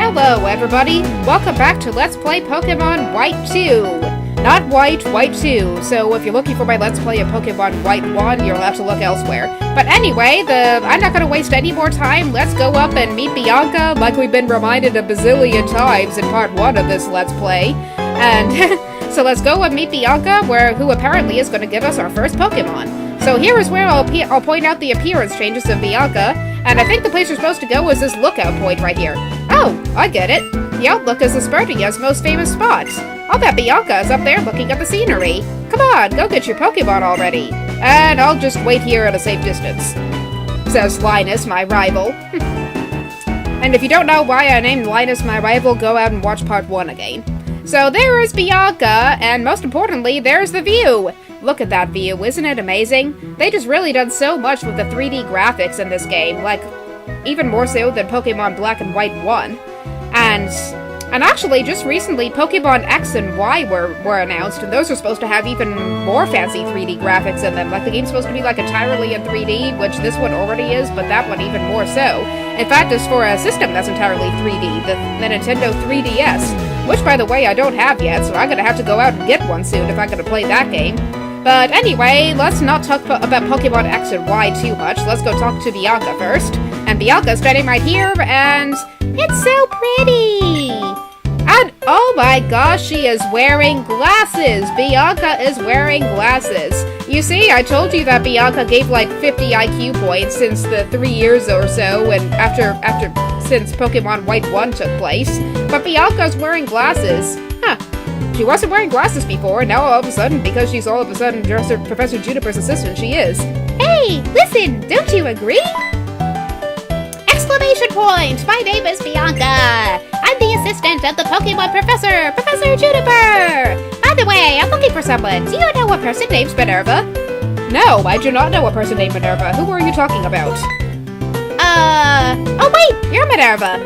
Hello everybody, welcome back to Let's Play Pokemon White 2. Not White, White 2, so if you're looking for my Let's Play of Pokemon White 1, you'll have to look elsewhere. But anyway, I'm not gonna waste any more time, let's go up and meet Bianca, like we've been reminded a bazillion times in part 1 of this Let's Play. And so let's go and meet Bianca, who apparently is gonna give us our first Pokemon. So here is where I'll point out the appearance changes of Bianca, and I think the place you're supposed to go is this lookout point right here. Oh, I get it. The Outlook is Aspertia's most famous spot. I'll bet Bianca is up there looking at the scenery. Come on, go get your Pokemon already. And I'll just wait here at a safe distance, says Linus, my rival. And if you don't know why I named Linus my rival, go out and watch part 1 again. So there is Bianca, and most importantly, there's the view. Look at that view, isn't it amazing? They just really done so much with the 3D graphics in this game, like, even more so than Pokemon Black and White 1. And actually, just recently, Pokemon X and Y were announced, and those are supposed to have even more fancy 3D graphics in them. Like, the game's supposed to be, like, entirely in 3D, which this one already is, but that one even more so. In fact, it's for a system that's entirely 3D, the Nintendo 3DS, which, by the way, I don't have yet, so I'm gonna have to go out and get one soon if I'm gonna play that game. But anyway, let's not talk about Pokemon X and Y too much. Let's go talk to Bianca first. And Bianca's standing right here, and it's so pretty! And oh my gosh, she is wearing glasses! Bianca is wearing glasses. You see, I told you that Bianca gave like 50 IQ points since the 3 years or so, and since Pokemon White 1 took place. But Bianca's wearing glasses. Huh. She wasn't wearing glasses before, and now all of a sudden, because she's all of a sudden just Professor Juniper's assistant, she is. Hey, listen, don't you agree? Exclamation point! My name is Bianca! I'm the assistant of the Pokemon Professor, Professor Juniper! By the way, I'm looking for someone. Do you know a person named Minerva? No, I do not know a person named Minerva. Who are you talking about? Oh wait, you're Minerva!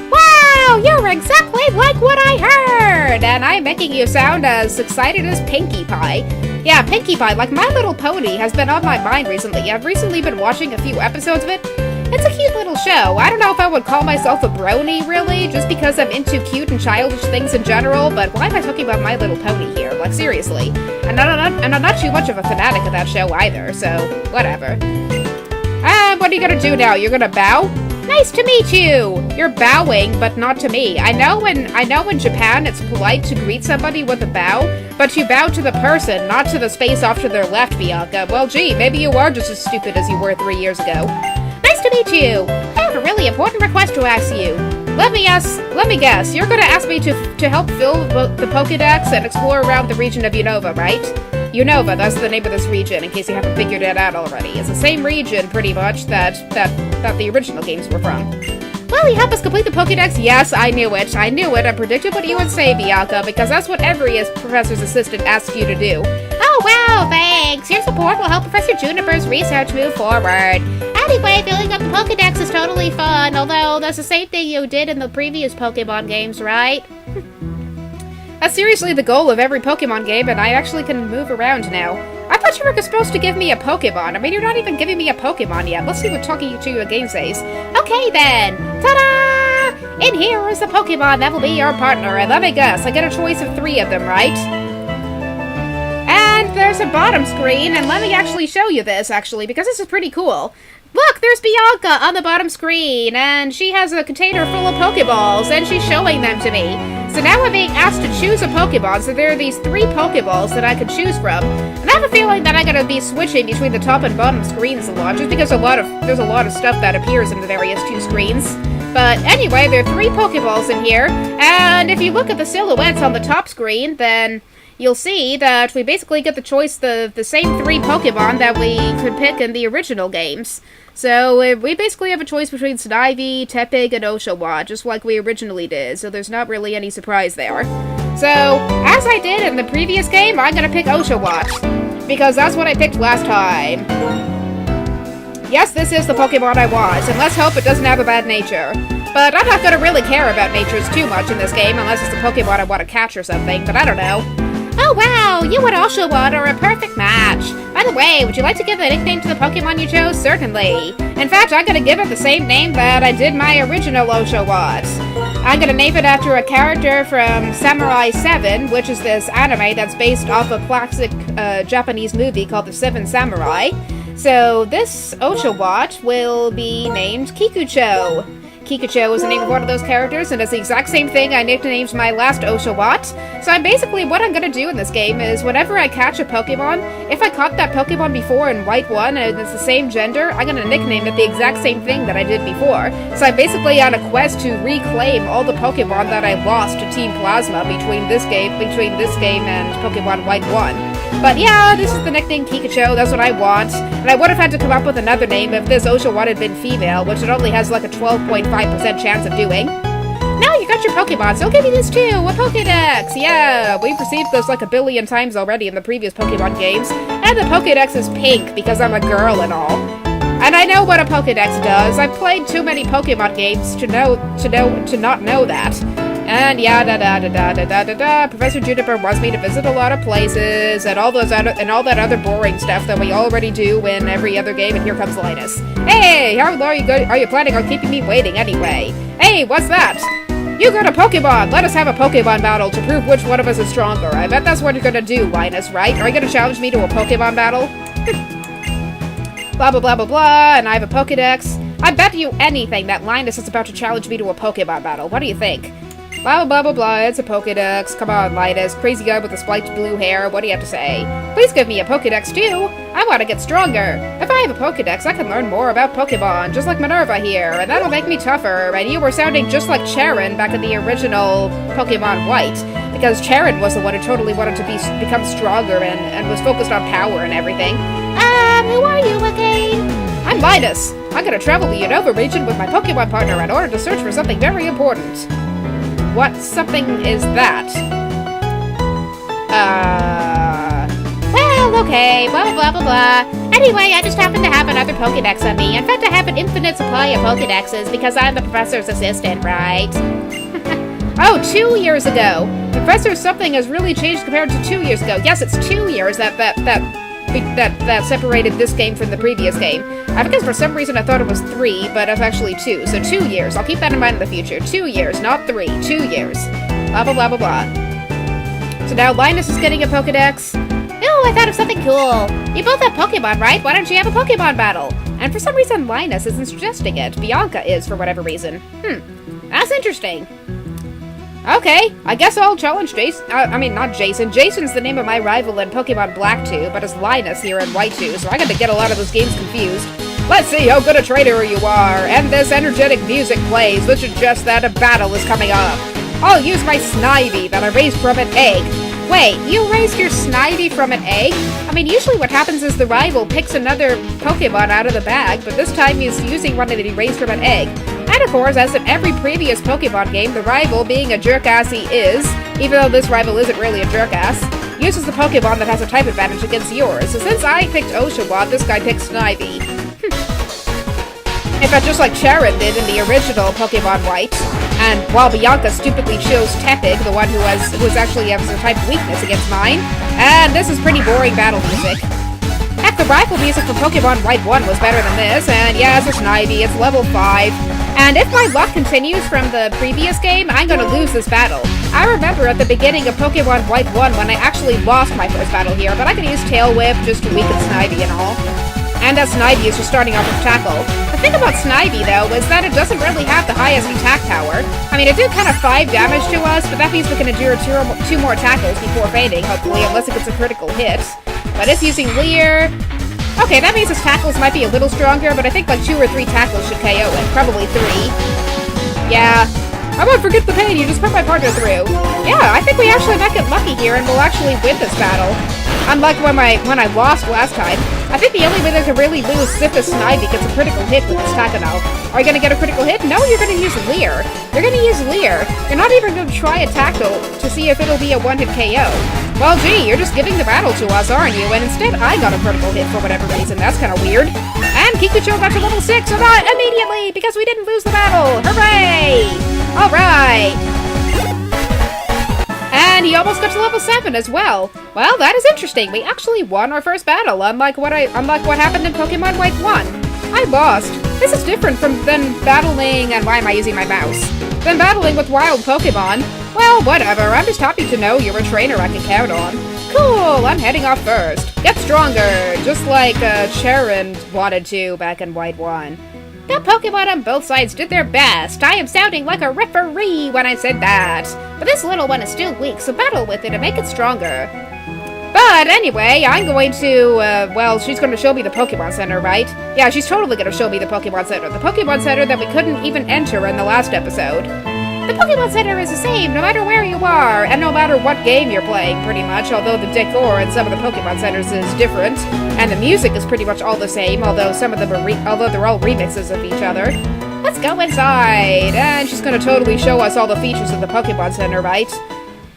Wow, you're exactly like what I heard! And I'm making you sound as excited as Pinkie Pie. Yeah, Pinkie Pie, like My Little Pony, has been on my mind recently. I've recently been watching a few episodes of it. It's a cute little show. I don't know if I would call myself a brony, really, just because I'm into cute and childish things in general, but why am I talking about My Little Pony here? Like, seriously. And I'm not too much of a fanatic of that show either, so whatever. What are you gonna do now? You're gonna bow? Nice to meet you! You're bowing, but not to me. I know in Japan it's polite to greet somebody with a bow, but you bow to the person, not to the space off to their left, Bianca. Well, gee, maybe you are just as stupid as you were 3 years ago. Nice to meet you! I have a really important request to ask you. Let me guess, you're gonna ask me to help fill the Pokedex and explore around the region of Unova, right? Unova, that's the name of this region, in case you haven't figured it out already. It's the same region, pretty much, that the original games were from. Will you help us complete the Pokedex? Yes, I knew it. I predicted what you would say, Bianca, because that's what every professor's assistant asks you to do. Oh, wow, thanks! Your support will help Professor Juniper's research move forward. Anyway, filling up the Pokedex is totally fun, although that's the same thing you did in the previous Pokemon games, right? That's seriously the goal of every Pokemon game, and I actually can move around now. I thought you were supposed to give me a Pokemon. I mean, you're not even giving me a Pokemon yet. Let's see what talking to you again says. Okay, then. Ta-da! In here is the Pokemon that will be your partner, and let me guess, I get a choice of 3 of them, right? And there's a bottom screen, and let me actually show you this, actually, because this is pretty cool. Look, there's Bianca on the bottom screen, and she has a container full of Pokeballs, and she's showing them to me. So now I'm being asked to choose a Pokeball, so there are these 3 Pokeballs that I could choose from. And I have a feeling that I'm going to be switching between the top and bottom screens a lot, just because there's a lot of stuff that appears in the various 2 screens. But anyway, there are 3 Pokeballs in here, and if you look at the silhouettes on the top screen, then you'll see that we basically get the choice the same 3 Pokemon that we could pick in the original games. So we basically have a choice between Snivy, Tepig, and Oshawott, just like we originally did, so there's not really any surprise there. So, as I did in the previous game, I'm gonna pick Oshawott, because that's what I picked last time. Yes, this is the Pokemon I want, and let's hope it doesn't have a bad nature. But I'm not gonna really care about natures too much in this game, unless it's the Pokemon I want to catch or something, but I don't know. Oh wow, you and Oshawott are a perfect match. By the way, would you like to give a nickname to the Pokemon you chose? Certainly. In fact, I'm gonna give it the same name that I did my original Oshawott. I'm gonna name it after a character from Samurai 7, which is this anime that's based off a classic Japanese movie called The Seven Samurai. So this Oshawott will be named Kikucho. Kikucho is the name of one of those characters, and it's the exact same thing I nicknamed my last Oshawott. So what I'm gonna do in this game is whenever I catch a Pokemon, if I caught that Pokemon before in White 1 and it's the same gender, I'm gonna nickname it the exact same thing that I did before. So I'm basically on a quest to reclaim all the Pokemon that I lost to Team Plasma between this game and Pokemon White 1. But yeah, this is the nickname Kikucho, that's what I want. And I would have had to come up with another name if this Oshawott had been female, which it only has like a 12.5% chance of doing. Now you got your Pokemon, so I'll give you this too, a Pokédex! Yeah, we've received this like a billion times already in the previous Pokemon games. And the Pokédex is pink because I'm a girl and all. And I know what a Pokédex does. I've played too many Pokemon games to not know that. And yeah, Professor Juniper wants me to visit a lot of places and all that other boring stuff that we already do in every other game. And here comes Linus. Hey, how are you planning on keeping me waiting anyway? Hey, what's that? You got a Pokemon! Let us have a Pokemon battle to prove which one of us is stronger. I bet that's what you're gonna do, Linus, right? Are you gonna challenge me to a Pokemon battle? Blah blah blah blah blah, and I have a Pokedex. I bet you anything that Linus is about to challenge me to a Pokemon battle. What do you think? Blah blah blah blah, it's a Pokedex. Come on, Linus. Crazy guy with the spiked blue hair. What do you have to say? Please give me a Pokedex too. I want to get stronger. If I have a Pokedex, I can learn more about Pokemon, just like Minerva here, and that'll make me tougher. And you were sounding just like Charon back in the original Pokemon White, because Charon was the one who totally wanted to become stronger and was focused on power and everything. Who are you again? I'm Linus. I'm gonna travel the Unova region with my Pokemon partner in order to search for something very important. What something is that? Well, okay, blah blah blah blah. Anyway, I just happen to have another Pokedex on me. In fact, I have an infinite supply of Pokedexes because I'm the professor's assistant, right? Oh, 2 years ago. Professor something has really changed compared to 2 years ago. Yes, it's 2 years that separated this game from the previous game. Because for some reason I thought it was 3, but it's actually 2. So 2 years. I'll keep that in mind in the future. 2 years, not 3. 2 years. Blah, blah, blah, blah, blah. So now Linus is getting a Pokedex. Oh, I thought of something cool. You both have Pokemon, right? Why don't you have a Pokemon battle? And for some reason Linus isn't suggesting it. Bianca is, for whatever reason. That's interesting. Okay, I guess I'll challenge Jason. Not Jason. Jason's the name of my rival in Pokemon Black 2, but it's Linus here in White 2, so I got to get a lot of those games confused. Let's see how good a trainer you are. And this energetic music plays, which suggests that a battle is coming up. I'll use my Snivy that I raised from an egg. Wait, you raised your Snivy from an egg? I mean, usually what happens is the rival picks another Pokemon out of the bag, but this time he's using one that he raised from an egg. And of course, as in every previous Pokemon game, the rival, being a jerk-ass he is, even though this rival isn't really a jerk-ass, uses the Pokemon that has a type advantage against yours. So since I picked Oshawott, this guy picked Snivy. In fact, just like Charon did in the original Pokemon White, and while Bianca stupidly chose Tepig, the one who actually has a type weakness against mine, and this is pretty boring battle music. Heck, the rival music from Pokemon White 1 was better than this, and yeah, it's a Snivy, it's level 5. And if my luck continues from the previous game, I'm gonna lose this battle. I remember at the beginning of Pokemon White 1 when I actually lost my first battle here, but I can use Tail Whip just to weaken Snivy and all. And that Snivy is just starting off with Tackle. The thing about Snivy, though, is that it doesn't really have the highest attack power. I mean, it did kind of 5 damage to us, but that means we can endure 2 more tackles before fading, hopefully, unless it gets a critical hit. But it's using Leer. Okay, that means his tackles might be a little stronger, but I think like 2 or 3 tackles should KO it. Probably 3. Yeah. I won't forget the pain, you just put my partner through. Yeah, I think we actually might get lucky here and we'll actually win this battle. Unlike when I lost last time. I think the only way they can really lose is if the Snivy gets a critical hit with this Takano. Are you gonna get a critical hit? No, you're gonna use Leer. You're gonna use Leer. You're not even gonna try a Tackle to see if it'll be a one-hit KO. Well, gee, you're just giving the battle to us, aren't you? And instead, I got a critical hit for whatever reason. That's kind of weird. And Kikucho got to level 6, so not immediately, because we didn't lose the battle. Hooray! Alright! And he almost got to level 7 as well. Well, that is interesting. We actually won our first battle, unlike what happened in Pokemon White 1. I lost. This is different than battling, and why am I using my mouse? Than battling with wild Pokemon. Well, whatever. I'm just happy to know you're a trainer I can count on. Cool, I'm heading off first. Get stronger, just like Charon wanted to back in White 1. The Pokemon on both sides did their best. I am sounding like a referee when I said that. But this little one is still weak, so battle with it and make it stronger. But anyway, I'm going to, well, she's going to show me the Pokemon Center, right? Yeah, she's totally going to show me the Pokemon Center. The Pokemon Center that we couldn't even enter in the last episode. The Pokemon Center is the same no matter where you are, and no matter what game you're playing, pretty much, although the decor in some of the Pokemon Centers is different, and the music is pretty much all the same, although some of them are although they're all remixes of each other. Let's go inside, and she's gonna totally show us all the features of the Pokemon Center, right?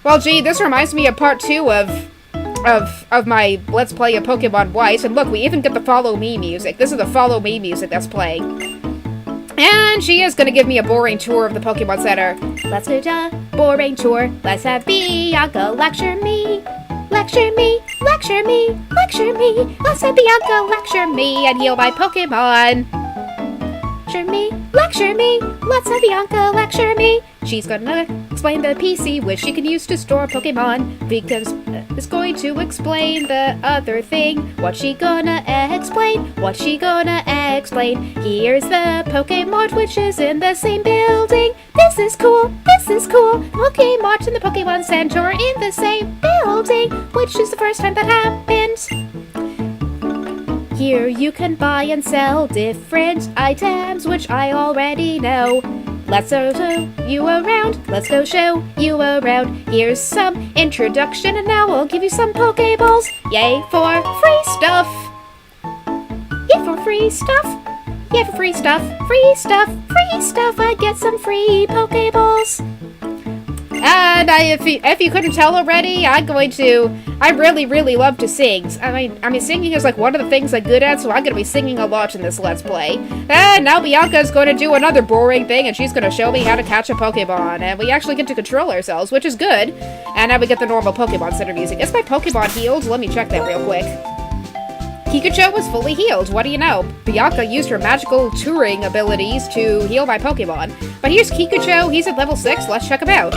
Well, gee, this reminds me of part 2 of my Let's Play of Pokemon White, and look, we even get the Follow Me music. This is the Follow Me music that's playing. And she is gonna give me a boring tour of the Pokemon Center. Let's do a boring tour. Let's have Bianca lecture me. Lecture me, lecture me, lecture me. Let's have Bianca lecture me and heal my Pokemon. Lecture me, let's have Bianca lecture me. She's gonna explain the PC which she can use to store Pokemon. Because is going to explain the other thing. What's she gonna explain? What's she gonna explain? Here's the Pokemon which is in the same building. This is cool, this is cool. Pokemon and the Pokemon Center are in the same building, which is the first time that happened. Here you can buy and sell different items, which I already know. Let's go show you around. Let's go show you around. Here's some introduction, and now I'll give you some Pokeballs. Yay for free stuff! Yay for free stuff! Yay for free stuff! Free stuff! Free stuff! I get some free Pokeballs! And if you couldn't tell already, I really love to sing. I mean, singing is like one of the things I'm good at, so I'm gonna be singing a lot in this Let's Play. And now Bianca is going to do another boring thing, and she's gonna show me how to catch a Pokemon. And we actually get to control ourselves, which is good. And now we get the normal Pokemon Center music. Is my Pokemon healed? Let me check that real quick. Kikucho was fully healed. What do you know? Bianca used her magical touring abilities to heal my Pokemon. But here's Kikucho. He's at level 6. Let's check him out.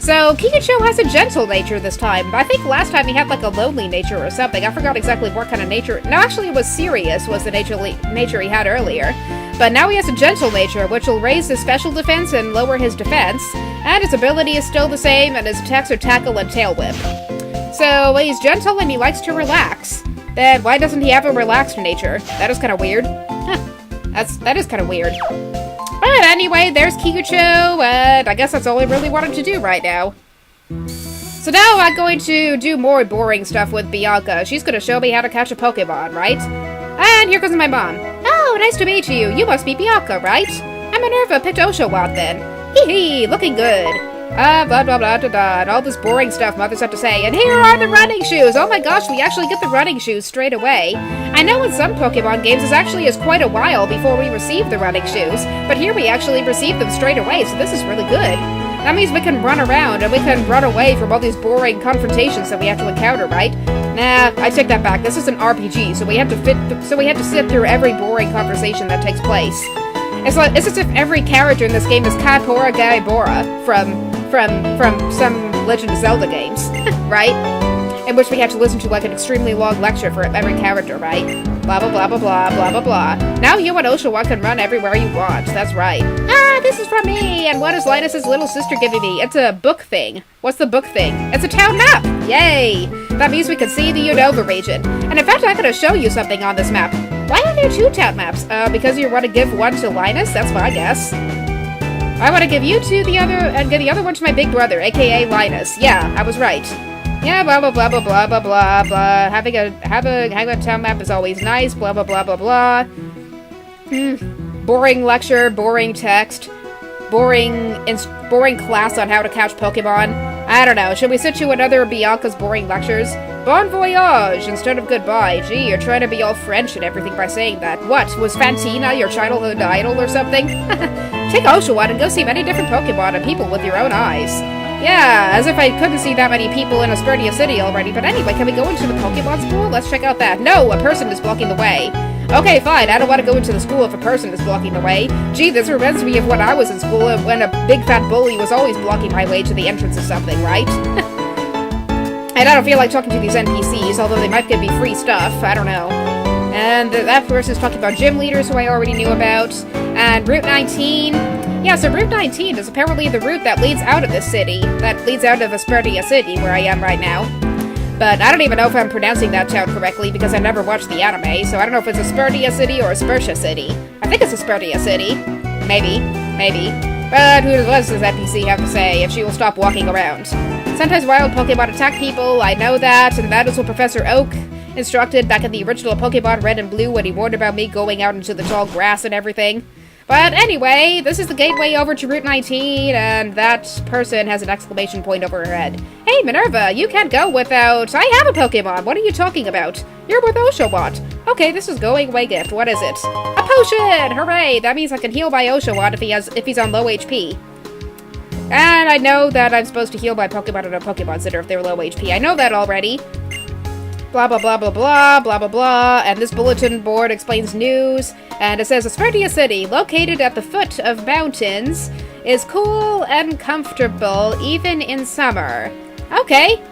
So, Kikucho has a gentle nature this time. I think last time he had like a lonely nature or something. I forgot exactly what kind of nature. No, actually it was serious was the nature he had earlier. But now he has a gentle nature, which will raise his special defense and lower his defense. And his ability is still the same, and his attacks are Tackle and Tail Whip. So, he's gentle and he likes to relax. Then why doesn't he have a relaxed nature? That is kind of weird. Huh. That is kind of weird. But anyway, there's Kikucho, and I guess that's all I really wanted to do right now. So now I'm going to do more boring stuff with Bianca. She's going to show me how to catch a Pokemon, right? And here comes my mom. Oh, nice to meet you. You must be Bianca, right? I'm Minerva, picked Oshawott then. Hee hee, looking good. Blah blah blah blah blah, and all this boring stuff mothers have to say. And here are the running shoes! Oh my gosh, we actually get the running shoes straight away. I know in some Pokemon games it actually is quite a while before we receive the running shoes, but here we actually receive them straight away, so this is really good. That means we can run around, and we can run away from all these boring confrontations that we have to encounter, right? Nah, I take that back. This is an RPG, so we have to sit through every boring conversation that takes place. It's as if every character in this game is Kapora Gaibora from some Legend of Zelda games, right? In which we have to listen to like an extremely long lecture for every character, right? Blah blah blah blah blah blah blah blah. Now you and Oshawott can run everywhere you want. That's right. Ah, this is from me. And what is Linus's little sister giving me? It's a book thing. What's the book thing? It's a town map. Yay! That means we can see the Unova region. And in fact, I'm going to show you something on this map. Why are there 2 town maps? Because you want to give one to Linus? That's my guess. I want to give you to the other, and give the other one to my big brother, aka Linus. Yeah, I was right. Yeah, blah blah blah blah blah blah blah blah. Having a town map is always nice. Blah blah blah blah blah. Boring lecture, boring text, boring class on how to catch Pokemon. I don't know. Should we sit to another Bianca's boring lectures? Bon voyage instead of goodbye. Gee, you're trying to be all French and everything by saying that. What, was Fantina your childhood idol or something? Take Oshawott and go see many different Pokemon and people with your own eyes. Yeah, as if I couldn't see that many people in Aspertia City already. But anyway, can we go into the Pokemon school? Let's check out that. No, a person is blocking the way. Okay, fine, I don't want to go into the school if a person is blocking the way. Gee, this reminds me of when I was in school when a big fat bully was always blocking my way to the entrance of something, right? And I don't feel like talking to these NPCs, although they might give me free stuff, I don't know. And that person's talking about gym leaders who I already knew about. And Route 19. Yeah, so Route 19 is apparently the route that leads out of this city. That leads out of Aspertia City, where I am right now. But I don't even know if I'm pronouncing that town correctly because I never watched the anime, so I don't know if it's Aspertia City or Aspertia City. I think it's Aspertia City. Maybe. But what does this NPC have to say if she will stop walking around? Sometimes wild Pokemon attack people, I know that, and that is what Professor Oak instructed back in the original Pokemon Red and Blue when he warned about me going out into the tall grass and everything. But anyway, this is the gateway over to Route 19, and that person has an exclamation point over her head. Hey, Minerva, you can't go without... I have a Pokemon! What are you talking about? You're with Oshawott. Okay, this is going away gift. What is it? A potion! Hooray! That means I can heal my Oshawott if he's on low HP. And I know that I'm supposed to heal my Pokemon at a Pokemon Center if they're low HP. I know that already. Blah, blah, blah, blah, blah, blah, blah, blah, and this bulletin board explains news, and it says, Aspertia City, located at the foot of mountains, is cool and comfortable, even in summer. Okay,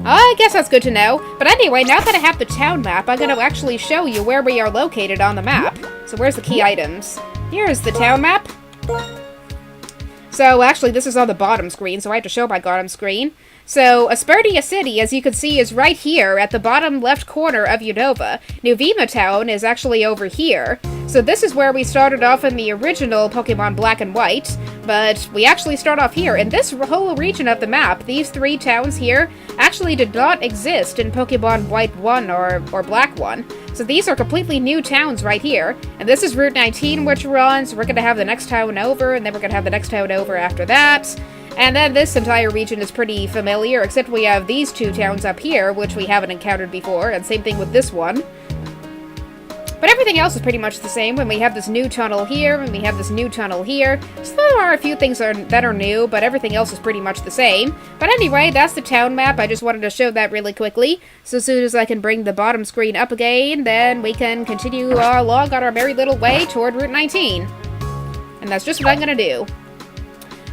I guess that's good to know, but anyway, now that I have the town map, I'm going to actually show you where we are located on the map. So where's the key items? Here's the town map. So actually, this is on the bottom screen, so I have to show my bottom screen. So, Aspertia City, as you can see, is right here at the bottom left corner of Unova. New Vima Town is actually over here. So this is where we started off in the original Pokemon Black and White, but we actually start off here. In this whole region of the map, these three towns here actually did not exist in Pokemon White 1 or Black 1. So these are completely new towns right here. And this is Route 19, which we're on, so we're going to have the next town over, and then we're going to have the next town over after that. And then this entire region is pretty familiar, except we have these two towns up here, which we haven't encountered before, and same thing with this one. But everything else is pretty much the same when we have this new tunnel here, and we have this new tunnel here. So there are a few things that are new, but everything else is pretty much the same. But anyway, that's the town map. I just wanted to show that really quickly. So as soon as I can bring the bottom screen up again, then we can continue along on our merry little way toward Route 19. And that's just what I'm gonna do.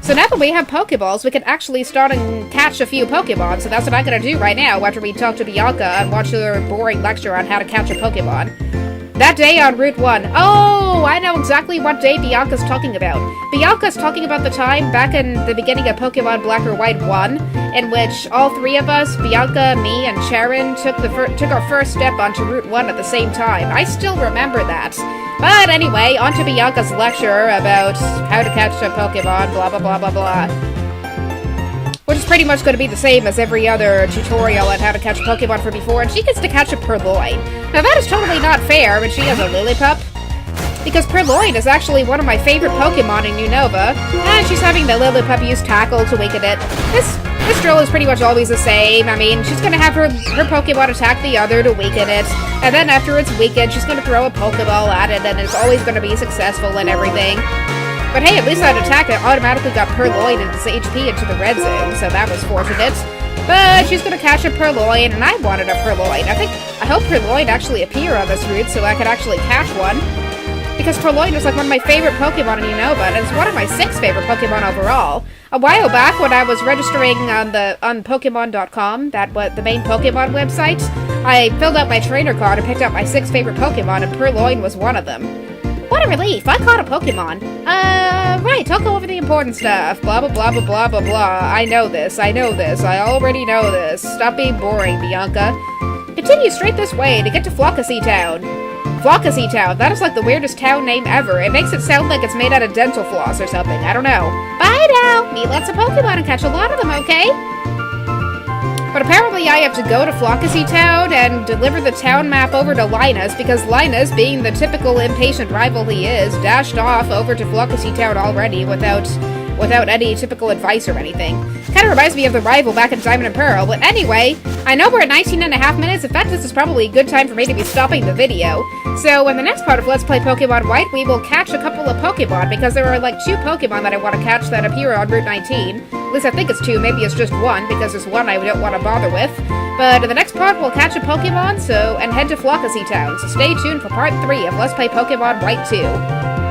So now that we have Pokeballs, we can actually start and catch a few Pokemon, so that's what I'm gonna do right now after we talk to Bianca and watch her boring lecture on how to catch a Pokemon. That day on Route 1. Oh, I know exactly what day Bianca's talking about. Bianca's talking about the time back in the beginning of Pokemon Black or White 1, in which all three of us, Bianca, me, and Sharon, took our first step onto Route 1 at the same time. I still remember that. But anyway, on to Bianca's lecture about how to catch a Pokemon, blah blah blah blah blah. Which is pretty much going to be the same as every other tutorial on how to catch a Pokemon from before, and she gets to catch a Purloin. Now that is totally not fair when she has a Lillipup, because Purloin is actually one of my favorite Pokemon in Unova, and she's having the Lillipup use Tackle to weaken it. This drill is pretty much always the same. I mean, she's gonna have her Pokemon attack the other to weaken it, and then after it's weakened, she's gonna throw a Pokeball at it, and it's always gonna be successful and everything. But hey, at least that attack automatically got Purloin and its HP into the red zone, so that was fortunate. But she's gonna catch a Purloin, and I wanted a Purloin. I hope Purloin actually appear on this route so I could actually catch one. Because Purloin is like one of my favorite Pokemon in Unova, and it's one of my 6 favorite Pokemon overall. A while back, when I was registering on Pokemon.com, the main Pokemon website, I filled out my trainer card and picked out my 6 favorite Pokemon, and Purloin was one of them. What a relief! I caught a Pokemon. Right, I'll go over the important stuff. Blah blah blah blah blah blah blah. I know this, I already know this. Stop being boring, Bianca. Continue straight this way to get to Flockacy Town. Flockacy Town, that is like the weirdest town name ever. It makes it sound like it's made out of dental floss or something, I don't know. Bye now! Meet lots of Pokemon and catch a lot of them, okay? But apparently I have to go to Flockacy Town and deliver the town map over to Linus, because Linus, being the typical impatient rival he is, dashed off over to Flockacy Town already without without any typical advice or anything. Kind of reminds me of the rival back in Diamond and Pearl, but anyway, I know we're at 19.5 minutes. In fact, this is probably a good time for me to be stopping the video. So in the next part of Let's Play Pokemon White, we will catch a couple of Pokemon, because there are like 2 Pokemon that I want to catch that appear on Route 19. At least I think it's 2, maybe it's just 1, because there's 1 I don't want to bother with. But in the next part, we'll catch a Pokemon, and head to Flockacy Town, so stay tuned for part 3 of Let's Play Pokemon White 2.